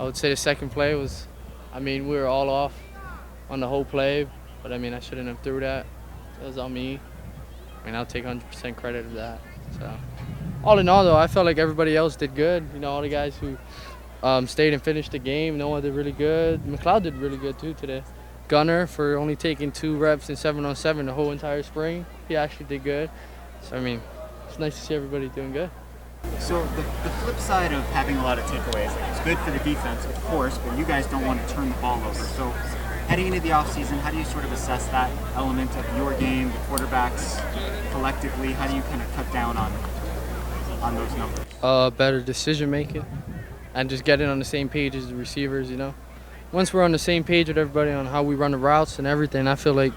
I would say the second play was, I mean, we were all off on the whole play, but I mean, I shouldn't have threw that. It was on me. I mean, I'll take 100% credit of that. So, all in all, though, I felt like everybody else did good. You know, all the guys who stayed and finished the game, Noah did really good. McLeod did really good, too, today. Gunner, for only taking 2 reps in 7-on-7 the whole entire spring, he actually did good. So, I mean, it's nice to see everybody doing good. So the flip side of having a lot of takeaways, like, it's good for the defense, of course, but you guys don't want to turn the ball over. So heading into the offseason, how do you sort of assess that element of your game, the quarterbacks collectively? How do you kind of cut down on those numbers? Better decision making and just getting on the same page as the receivers, you know. Once we're on the same page with everybody on how we run the routes and everything, I feel like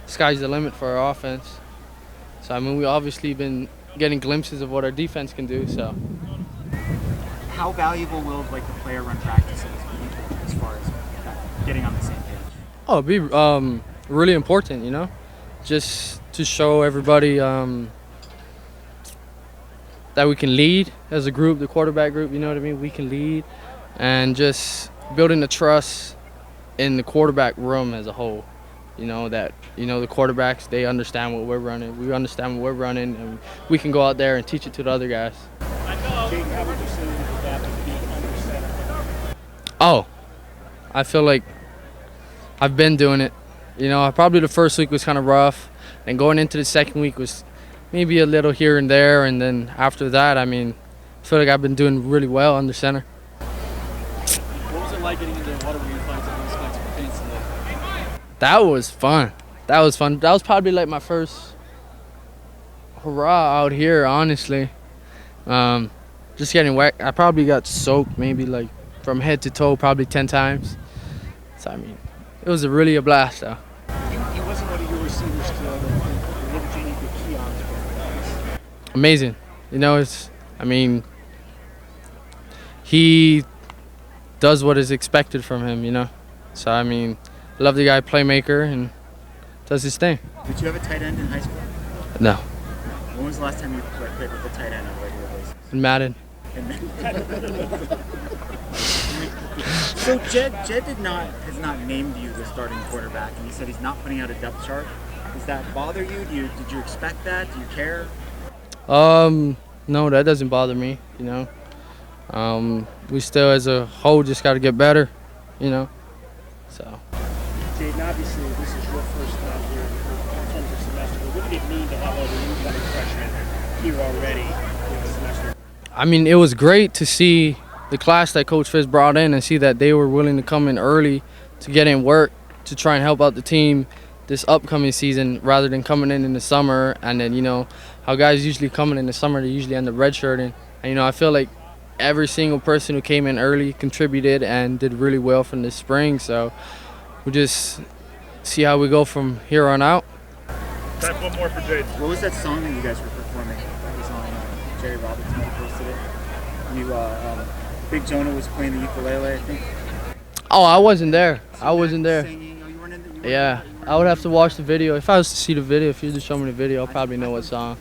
sky's the limit for our offense. So, I mean, we obviously been getting glimpses of what our defense can do, so. How valuable will the player run practices be as far as getting on the same page? Oh, it'd be really important, you know, just to show everybody that we can lead as a group, the quarterback group, you know what I mean? We can lead, and just building the trust in the quarterback room as a whole. You know, that, you know, the quarterbacks, they understand what we're running. We understand what we're running, and we can go out there and teach it to the other guys. Jayden, how would you say you adapt to being under center? Oh, I feel like I've been doing it. You know, probably the first week was kind of rough, and going into the second week was maybe a little here and there, and then after that, I mean, I feel like I've been doing really well under center. What was it like getting into the water when you fights and those fights for paints? That was fun. That was fun. That was probably like my first hurrah out here, honestly. Just getting wet. I probably got soaked maybe like from head to toe probably 10 times. So, I mean, it was really a blast, though. He wasn't one of your receivers to what did you need key on? Amazing. You know, he does what is expected from him, you know. So, I mean, I love the guy, playmaker, and does his thing. Did you have a tight end in high school? No. When was the last time you played with a tight end on a regular basis? In Madden. So Jed has not named you the starting quarterback, and he said he's not putting out a depth chart. Does that bother you? Did you expect that? Do you care? No, that doesn't bother me, you know. We still, as a whole, just got to get better, you know. So. Jayden, obviously this is your first time here in terms of semester. What did it mean to have all the incoming freshmen here already in the semester? I mean, it was great to see the class that Coach Fitz brought in and see that they were willing to come in early to get in work to try and help out the team this upcoming season rather than coming in the summer. And then, you know, how guys usually coming in the summer, they usually end up redshirting. And, you know, I feel like every single person who came in early contributed and did really well from this spring. So we'll just see how we go from here on out. Time one more for Jayden. What was that song that you guys were performing? That was on Jerry Robertson that posted it. You, Big Jonah was playing the ukulele, I think. Oh, I wasn't there. I wasn't there. Singing. Oh, you weren't in the, Yeah, I would have to watch the video. If I was to see the video, if you just show me the video, I'll probably know what song.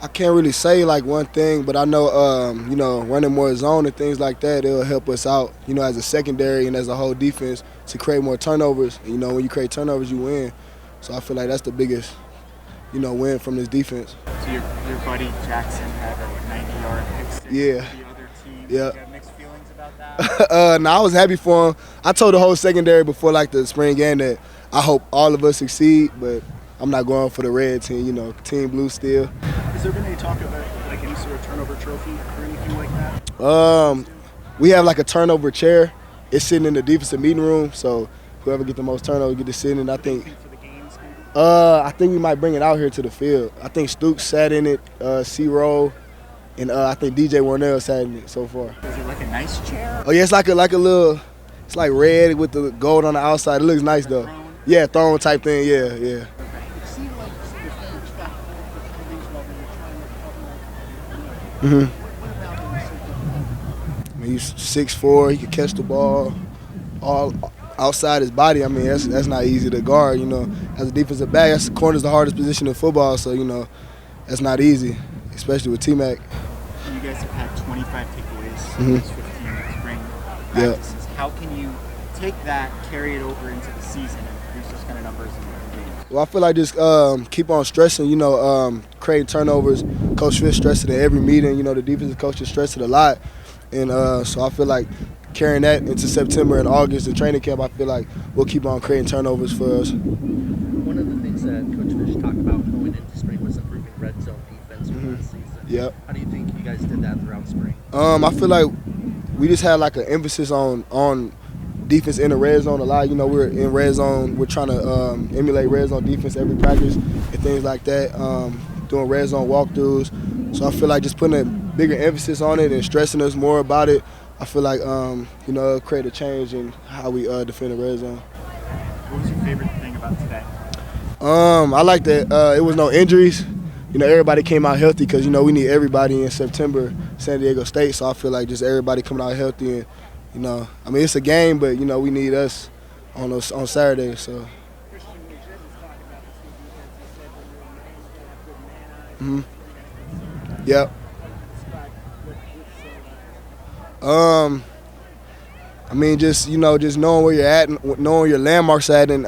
I can't really say like one thing, but I know, you know, running more zone and things like that, it'll help us out, you know, as a secondary and as a whole defense to create more turnovers. And, you know, when you create turnovers, you win. So I feel like that's the biggest, you know, win from this defense. So your buddy Jaxen had a 90-yard pick six. Yeah. The other team. Yeah. Did you have mixed feelings about that? No, I was happy for him. I told the whole secondary before like the spring game that I hope all of us succeed, but I'm not going for the red team, you know, team blue still. Has there been any talk about like any sort of turnover trophy or anything like that? We have like a turnover chair. It's sitting in the defensive meeting room, so whoever get the most turnovers get to sit in it. I think we might bring it out here to the field. I think Stooks sat in it, C-Roll, and I think DJ Warnell sat in it so far. Is it like a nice chair? Oh yeah, it's like a little, it's like red with the gold on the outside. It looks nice though. Throne? Yeah, throne type thing. Yeah. It seemed like the coach got things about when you're trying to I mean, he's 6'4", he can catch the ball. outside his body, I mean, that's not easy to guard. You know, as a defensive back, that's the corner's the hardest position in football. So you know, that's not easy, especially with T-Mac. You guys have had 25 takeaways in these 15 spring practices. How can you take that, carry it over into the season, and produce those kind of numbers in the games? Well, I feel like just keep on stressing, you know, creating turnovers. Coach Fish stressed it in every meeting. You know, the defensive coaches stressed it a lot. And so I feel like carrying that into September and August, the training camp, I feel like we'll keep on creating turnovers for us. One of the things that Coach Fish talked about going into spring was improving red zone defense from last season. Yep. How do you think you guys did that throughout spring? I feel like we just had like an emphasis on defense in the red zone a lot. You know, we're in red zone. We're trying to emulate red zone defense every practice and things like that, doing red zone walkthroughs. So I feel like just putting a bigger emphasis on it and stressing us more about it, I feel like, you know, it'll create a change in how we defend the red zone. What was your favorite thing about today? I like that it was no injuries. You know, everybody came out healthy because, you know, we need everybody in September, San Diego State. So I feel like just everybody coming out healthy and, you know, I mean, it's a game, but, you know, we need us on Saturday. So. Yep. I mean, just, you know, just knowing where you're at, knowing where your landmarks at in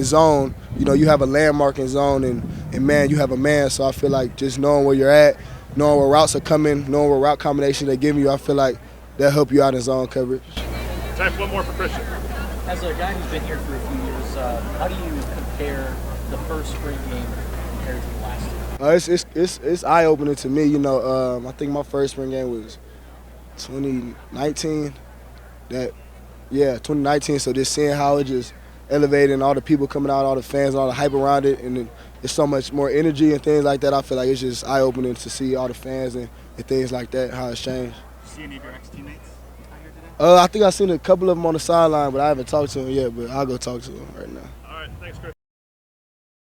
zone. You know, you have a landmark in zone, and man, you have a man. So I feel like just knowing where you're at, knowing where routes are coming, knowing what route combinations they're giving you, I feel like that'll help you out in zone coverage. Time for one more for Christian. As a guy who's been here for a few years, how do you compare the first spring game compared to the last two? It's eye-opening to me. You know, I think my first spring game was 2019. 2019. So just seeing how it just elevated and all the people coming out, all the fans, and all the hype around it, and there's so much more energy and things like that. I feel like it's just eye-opening to see all the fans and things like that, how it's changed. See any of your ex-teammates out here today? I think I've seen a couple of them on the sideline, but I haven't talked to them yet, but I'll go talk to them right now. All right, thanks, Chris.